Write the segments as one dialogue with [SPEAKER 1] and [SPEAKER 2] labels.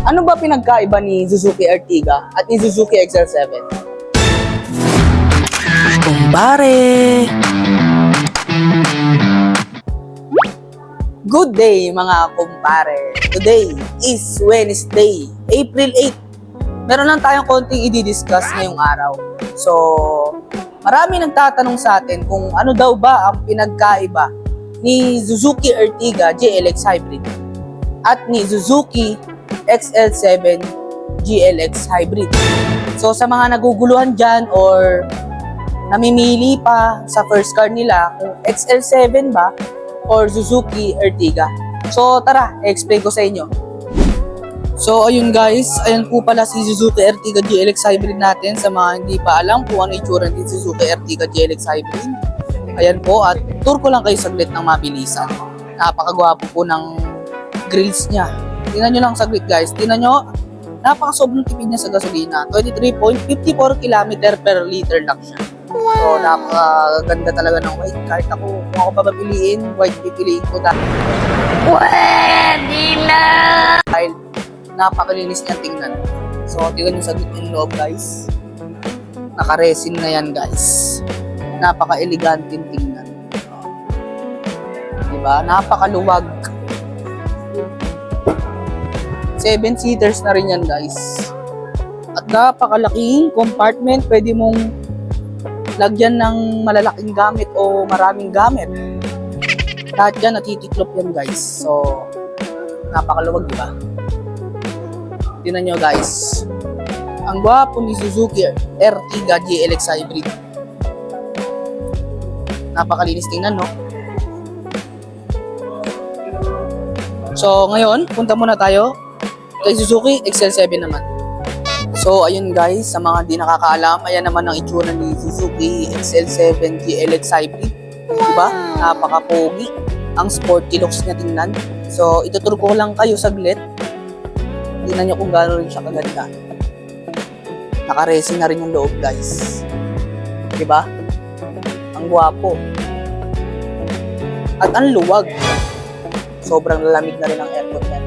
[SPEAKER 1] Ano ba pinagkaiba ni Suzuki Ertiga at ni Suzuki XL7?
[SPEAKER 2] Kumpare!
[SPEAKER 1] Good day mga kumpare! Today is Wednesday, April 8. Meron lang tayong konting i-discuss ngayong araw. So, marami nagtatanong sa atin kung ano daw ba ang pinagkaiba ni Suzuki Ertiga GLX Hybrid at ni Suzuki XL7 GLX Hybrid. So, sa mga naguguluhan dyan or namimili pa sa first car nila kung XL7 ba or Suzuki Ertiga. So tara, i-explain ko sa inyo. So ayun guys, ayun po pala si Suzuki Ertiga GLX Hybrid natin. Sa mga hindi pa alam kung ano itsura ni Suzuki Ertiga GLX Hybrid, ayan po, at tour ko lang kayo saglit ng mabilisan. Napakagwapo po ng grills niya. Tingnan nyo lang saglit guys, tingnan nyo, napakasobrang tipid niya sa gasolina. 23.54 km per liter lang siya. So, napakaganda talaga ng white. Kahit ako, kung ako papapiliin, white pipiliin ko na.
[SPEAKER 2] Pwede na!
[SPEAKER 1] Dahil napakalinis niya tingnan. So, tingnan yung saglit yung loob, guys. Naka-resin na yan, guys. Napaka-elegante tingnan. Diba? Napakaluwag. 7-seaters na rin yan, guys. At napakalaking compartment. Pwede mong lagyan ng malalaking gamit o maraming gamit. Lahat yan natitiklop yan guys. So, napakaluwag diba? Tingnan nyo guys. Ang gwapo ni Suzuki Ertiga GLX Hybrid. Napakalinis tingnan, no? So, ngayon, punta muna tayo kay Suzuki XL7 naman. So, ayun guys, sa mga di nakakaalam, ayan naman ang itsura ni Suzuki XL7 GLX Hybrid. Diba? Napaka-pogi. Ang sporty looks niya tingnan. So, ituturo ko lang kayo saglit. Tingnan nyo kung gaano rin siya kaganda. Naka-resin na rin yung loob guys. Diba? Ang gwapo. At ang luwag. Sobrang lalamig na rin ang aircon yan.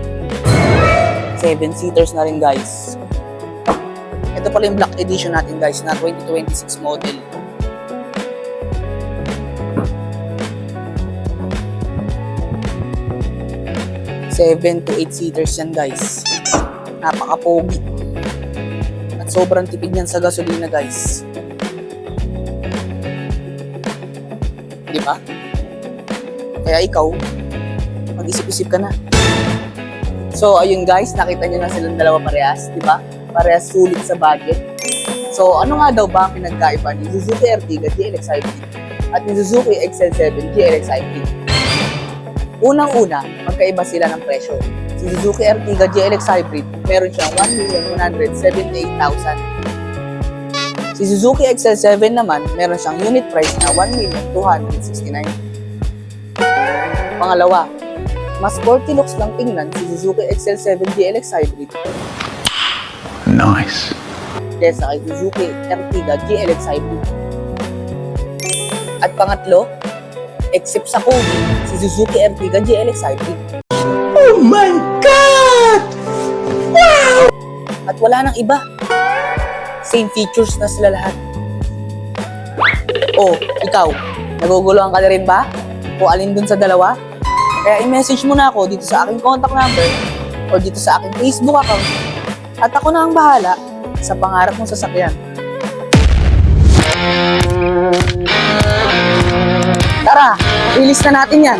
[SPEAKER 1] 7-seaters na rin guys. Ito pala yung black edition natin guys na 2026 model. Seven to 8 seaters yan guys. Napaka-pogi. At sobrang tipid yan sa gasolina guys. Diba? Kaya ikaw, mag-isip-isip ka na. So ayun guys, nakita nyo na silang dalawa parehas, diba? Parehas sulit sa budget. So, ano nga daw ba ang pinagkaiba ni Suzuki Ertiga GLX Hybrid at ni Suzuki XL7 GLX Hybrid? Unang-una, magkaiba sila ng presyo. Si Suzuki Ertiga GLX Hybrid, meron siyang 1,178,000. Si Suzuki XL7 naman, meron siyang unit price na 1,269,000. Pangalawa, mas sporty looks lang tingnan si Suzuki XL7 GLX Hybrid.
[SPEAKER 2] Nice.
[SPEAKER 1] Kesa kay Suzuki Ertiga GLX Hybrid. At pangatlo, except sa pogi, si Suzuki Ertiga GLX Hybrid.
[SPEAKER 2] Oh my God! Wow!
[SPEAKER 1] At wala nang iba. Same features na sila lahat. Oh, ikaw, naguguluhan ka na rin ba? O alin dun sa dalawa? Kaya i-message mo na ako dito sa aking contact number o dito sa aking Facebook account. At ako na ang bahala sa pangarap mong sasakyan. Tara, release na natin yan.